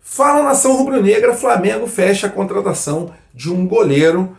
Fala, nação rubro-negra, Flamengo fecha a contratação de um goleiro.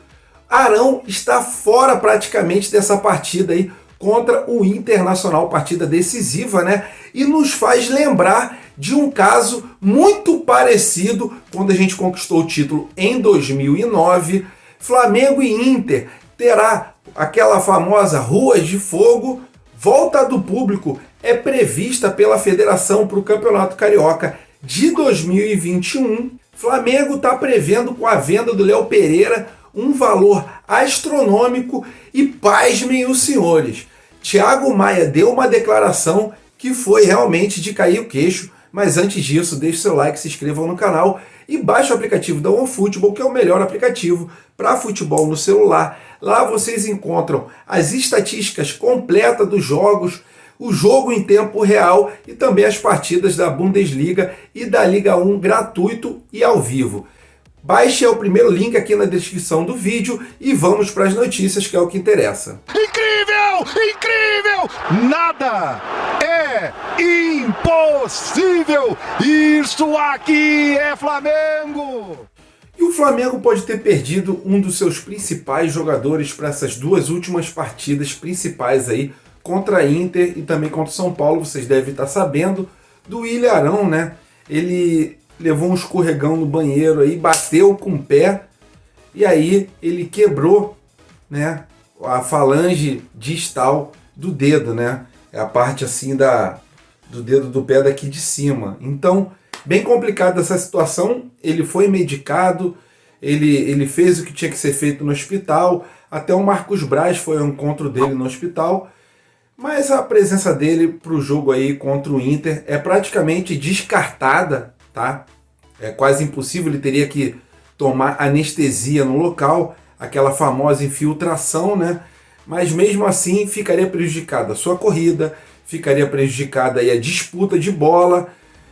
Arão está fora praticamente dessa partida aí contra o Internacional, partida decisiva, né? E nos faz lembrar de um caso muito parecido quando a gente conquistou o título em 2009. Flamengo e Inter terá aquela famosa Ruas de Fogo. Volta do público é prevista pela Federação para o Campeonato Carioca de 2021. Flamengo está prevendo, com a venda do Léo Pereira, um valor astronômico e pasmem os senhores. Thiago Maia deu uma declaração que foi realmente de cair o queixo, mas antes disso, deixe seu like, se inscrevam no canal e baixe o aplicativo da OneFootball, que é o melhor aplicativo para futebol no celular. Lá vocês encontram as estatísticas completas dos jogos, o jogo em tempo real e também as partidas da Bundesliga e da Liga 1 gratuito e ao vivo. Baixe o primeiro link aqui na descrição do vídeo e vamos para as notícias, que é o que interessa. Incrível! Incrível! Nada é impossível! Isso aqui é Flamengo! E o Flamengo pode ter perdido um dos seus principais jogadores para essas duas últimas partidas principais aí, contra a Inter e também contra o São Paulo. Vocês devem estar sabendo do Willian Arão, né? Ele levou um escorregão no banheiro aí, bateu com o pé e aí ele quebrou, né, a falange distal do dedo, né? É a parte assim do dedo do pé daqui de cima. Então, bem complicada essa situação. Ele foi medicado, ele fez o que tinha que ser feito no hospital. Até o Marcos Braz foi ao encontro dele no hospital. Mas a presença dele para o jogo aí contra o Inter é praticamente descartada, tá? É quase impossível, ele teria que tomar anestesia no local, aquela famosa infiltração, né? Mas mesmo assim ficaria prejudicada a sua corrida, ficaria prejudicada aí a disputa de bola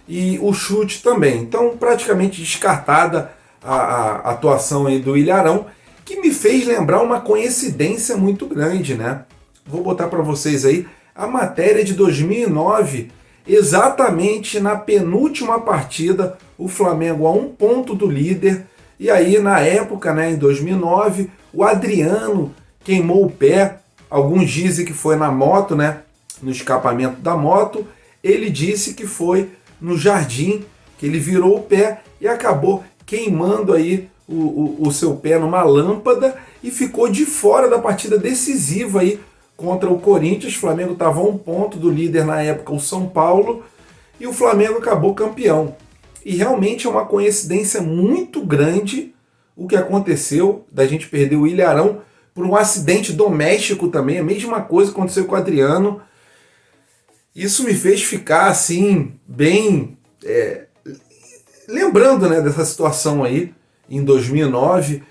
e o chute também. Então praticamente descartada a atuação aí do Willian Arão, que me fez lembrar uma coincidência muito grande, né? Vou botar para vocês aí a matéria de 2009, exatamente na penúltima partida, o Flamengo a 1 ponto do líder. E aí na época, né, em 2009, o Adriano queimou o pé. Alguns dizem que foi na moto, né, no escapamento da moto. Ele disse que foi no jardim, que ele virou o pé e acabou queimando aí o seu pé numa lâmpada e ficou de fora da partida decisiva aí contra o Corinthians. O Flamengo estava a 1 ponto do líder na época, o São Paulo, e o Flamengo acabou campeão. E realmente é uma coincidência muito grande o que aconteceu, da gente perder o Willian Arão por um acidente doméstico também. A mesma coisa que aconteceu com o Adriano. Isso me fez ficar assim, bem... lembrando, né, dessa situação aí, em 2009...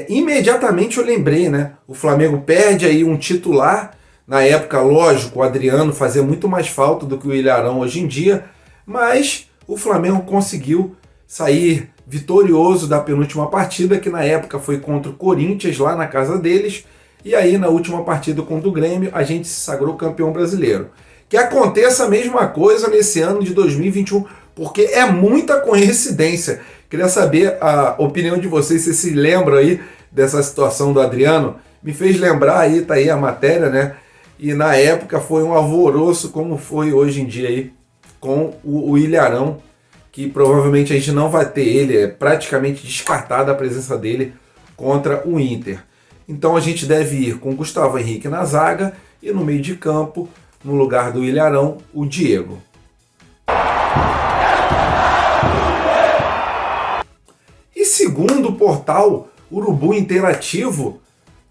imediatamente eu lembrei, né? O Flamengo perde aí um titular. Na época, lógico, o Adriano fazia muito mais falta do que o Willian Arão hoje em dia, mas o Flamengo conseguiu sair vitorioso da penúltima partida, que na época foi contra o Corinthians, lá na casa deles, e aí na última partida contra o Grêmio, a gente se sagrou campeão brasileiro. Que aconteça a mesma coisa nesse ano de 2021, porque é muita coincidência. Queria saber a opinião de vocês, se se lembram aí dessa situação do Adriano. Me fez lembrar aí, tá aí a matéria, né? E na época foi um alvoroço, como foi hoje em dia aí com o Willian Arão, que provavelmente a gente não vai ter ele, é praticamente descartada a presença dele contra o Inter. Então a gente deve ir com Gustavo Henrique na zaga e no meio de campo, no lugar do Willian Arão, o Diego. Segundo o portal Urubu Interativo,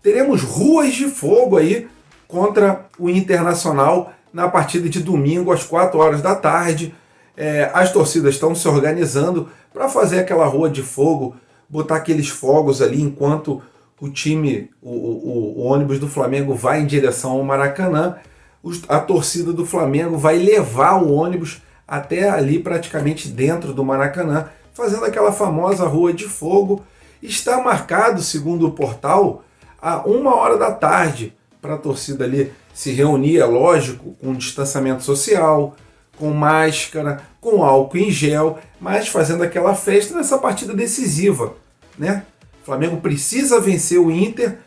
teremos Ruas de Fogo aí contra o Internacional na partida de domingo às 4 horas da tarde. As torcidas estão se organizando para fazer aquela Rua de Fogo, botar aqueles fogos ali enquanto o time, o ônibus do Flamengo vai em direção ao Maracanã. A torcida do Flamengo vai levar o ônibus até ali praticamente dentro do Maracanã, fazendo aquela famosa Rua de Fogo. Está marcado, segundo o portal, a 1 hora da tarde, para a torcida ali se reunir, é lógico, com distanciamento social, com máscara, com álcool em gel, mas fazendo aquela festa nessa partida decisiva, né? O Flamengo precisa vencer o Inter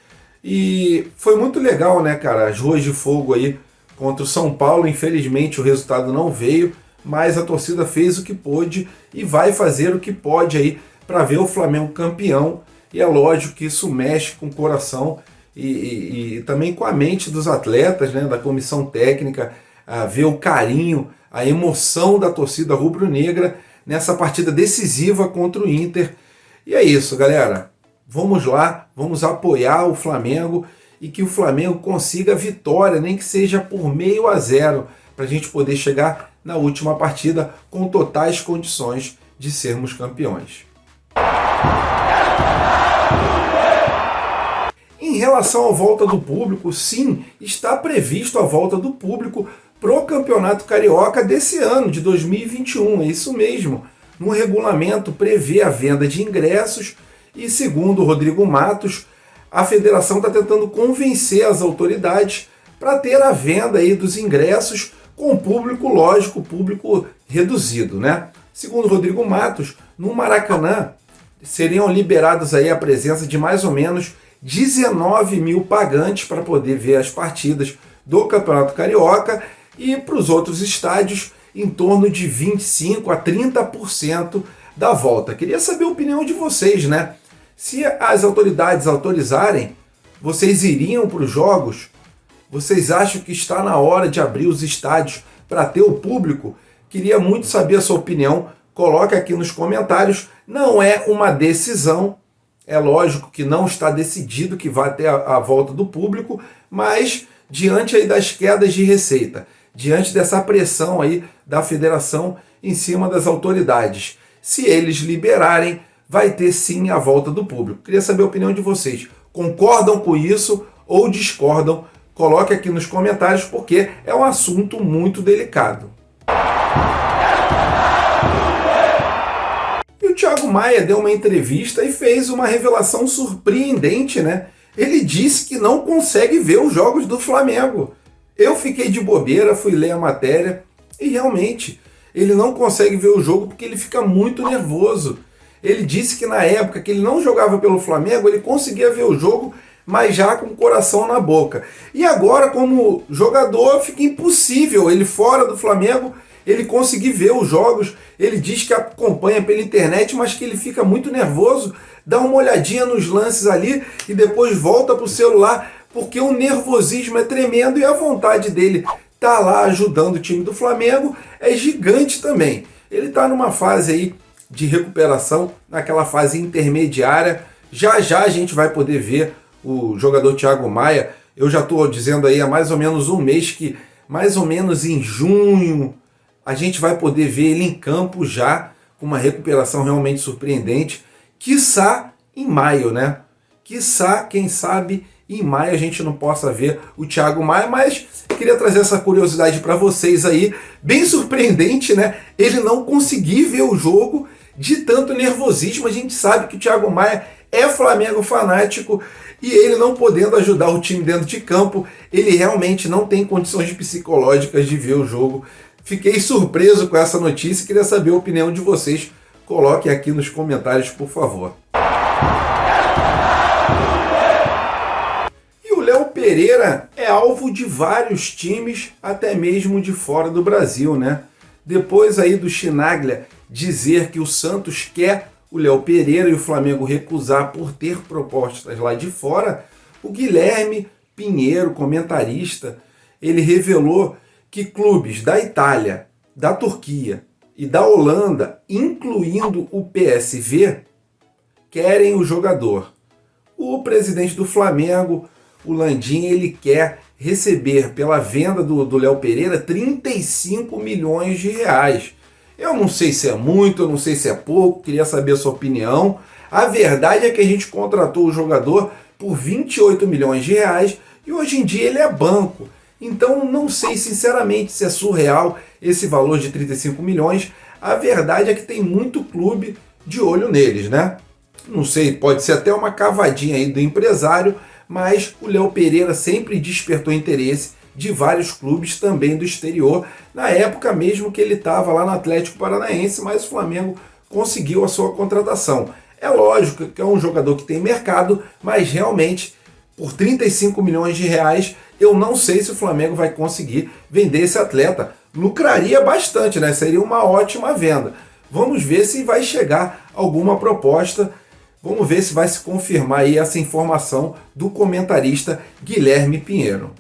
e foi muito legal, né, cara? As ruas de fogo aí contra o São Paulo. Infelizmente o resultado não veio, mas a torcida fez o que pôde e vai fazer o que pode aí para ver o Flamengo campeão. E é lógico que isso mexe com o coração e também com a mente dos atletas, né, da comissão técnica, a ver o carinho, a emoção da torcida rubro-negra nessa partida decisiva contra o Inter. E é isso, galera. Vamos lá, vamos apoiar o Flamengo e que o Flamengo consiga a vitória, nem que seja por 0,5, para a gente poder chegar na última partida com totais condições de sermos campeões. Em relação à volta do público, sim, está previsto a volta do público pro Campeonato Carioca desse ano, de 2021, é isso mesmo. No regulamento prevê a venda de ingressos e, segundo o Rodrigo Matos, a federação está tentando convencer as autoridades para ter a venda aí dos ingressos com público, lógico, público reduzido, né? Segundo o Rodrigo Matos, no Maracanã seriam liberados aí a presença de mais ou menos 19 mil pagantes para poder ver as partidas do Campeonato Carioca e para os outros estádios em torno de 25% a 30% da volta. Queria saber a opinião de vocês, né? Se as autoridades autorizarem, vocês iriam para os jogos? Vocês acham que está na hora de abrir os estádios para ter o público? Queria muito saber a sua opinião. Coloque aqui nos comentários. Não é uma decisão. É lógico que não está decidido que vai ter a volta do público, mas diante aí das quedas de receita, diante dessa pressão aí da federação em cima das autoridades, se eles liberarem, vai ter sim a volta do público. Queria saber a opinião de vocês. Concordam com isso ou discordam? Coloque aqui nos comentários, porque é um assunto muito delicado. E o Thiago Maia deu uma entrevista e fez uma revelação surpreendente, né? Ele disse que não consegue ver os jogos do Flamengo. Eu fiquei de bobeira, fui ler a matéria e realmente ele não consegue ver o jogo porque ele fica muito nervoso. Ele disse que na época que ele não jogava pelo Flamengo, ele conseguia ver o jogo, mas já com o coração na boca. E agora, como jogador, fica impossível ele fora do Flamengo, ele conseguir ver os jogos. Ele diz que acompanha pela internet, mas que ele fica muito nervoso, dá uma olhadinha nos lances ali e depois volta para o celular, porque o nervosismo é tremendo e a vontade dele tá lá ajudando o time do Flamengo é gigante também. Ele está numa fase aí de recuperação, naquela fase intermediária. Já já a gente vai poder ver o jogador Thiago Maia. Eu já estou dizendo aí há mais ou menos um mês que mais ou menos em junho a gente vai poder ver ele em campo já, com uma recuperação realmente surpreendente. Quiçá em maio, né? Quiçá, quem sabe, em maio a gente não possa ver o Thiago Maia, mas queria trazer essa curiosidade para vocês aí, bem surpreendente, né? Ele não conseguir ver o jogo de tanto nervosismo. A gente sabe que o Thiago Maia é Flamengo fanático e ele não podendo ajudar o time dentro de campo, ele realmente não tem condições psicológicas de ver o jogo. Fiquei surpreso com essa notícia e queria saber a opinião de vocês. Coloquem aqui nos comentários, por favor. E o Léo Pereira é alvo de vários times, até mesmo de fora do Brasil, né? Depois aí do Chinaglia dizer que o Santos quer o Léo Pereira e o Flamengo recusar por ter propostas lá de fora, o Guilherme Pinheiro, comentarista, ele revelou que clubes da Itália, da Turquia e da Holanda, incluindo o PSV, querem o jogador. O presidente do Flamengo, o Landim, ele quer receber pela venda do Léo Pereira 35 milhões de reais. Eu não sei se é muito, eu não sei se é pouco, queria saber a sua opinião. A verdade é que a gente contratou o jogador por 28 milhões de reais e hoje em dia ele é banco. Então não sei sinceramente se é surreal esse valor de 35 milhões. A verdade é que tem muito clube de olho neles, né? Não sei, pode ser até uma cavadinha aí do empresário, mas o Léo Pereira sempre despertou interesse de vários clubes também do exterior, na época mesmo que ele estava lá no Atlético Paranaense, mas o Flamengo conseguiu a sua contratação. É lógico que é um jogador que tem mercado, mas realmente por 35 milhões de reais eu não sei se o Flamengo vai conseguir vender esse atleta. Lucraria bastante, né? Seria uma ótima venda. Vamos ver se vai chegar alguma proposta. Vamos ver se vai se confirmar aí essa informação do comentarista Guilherme Pinheiro.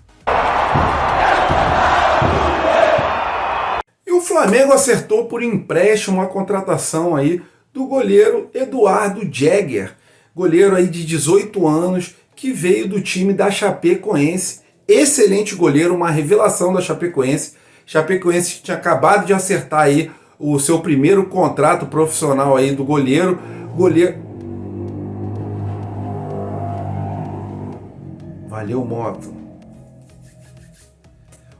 E o Flamengo acertou por empréstimo a contratação aí do goleiro Eduardo Jäger, goleiro aí de 18 anos, que veio do time da Chapecoense. Excelente goleiro, uma revelação da Chapecoense. Chapecoense tinha acabado de acertar aí o seu primeiro contrato profissional aí do goleiro. Valeu, moto.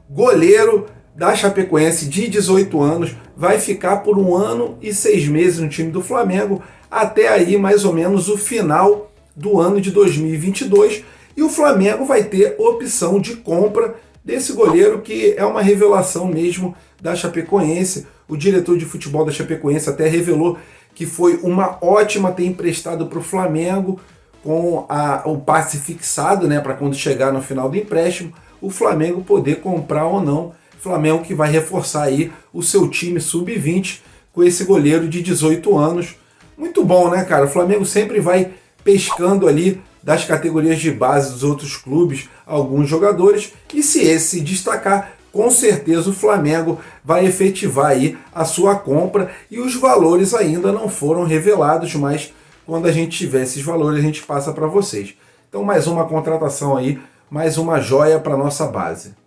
Goleiro da Chapecoense de 18 anos, vai ficar por 1 ano e 6 meses no time do Flamengo, até aí mais ou menos o final do ano de 2022, e o Flamengo vai ter opção de compra desse goleiro, que é uma revelação mesmo da Chapecoense. O diretor de futebol da Chapecoense até revelou que foi uma ótima ter emprestado para o Flamengo, com o passe fixado, né, para quando chegar no final do empréstimo, o Flamengo poder comprar ou não. Flamengo que vai reforçar aí o seu time sub-20 com esse goleiro de 18 anos. Muito bom, né, cara? O Flamengo sempre vai pescando ali das categorias de base dos outros clubes alguns jogadores, e se esse se destacar, com certeza o Flamengo vai efetivar aí a sua compra, e os valores ainda não foram revelados, mas quando a gente tiver esses valores a gente passa para vocês. Então mais uma contratação aí, mais uma joia para nossa base.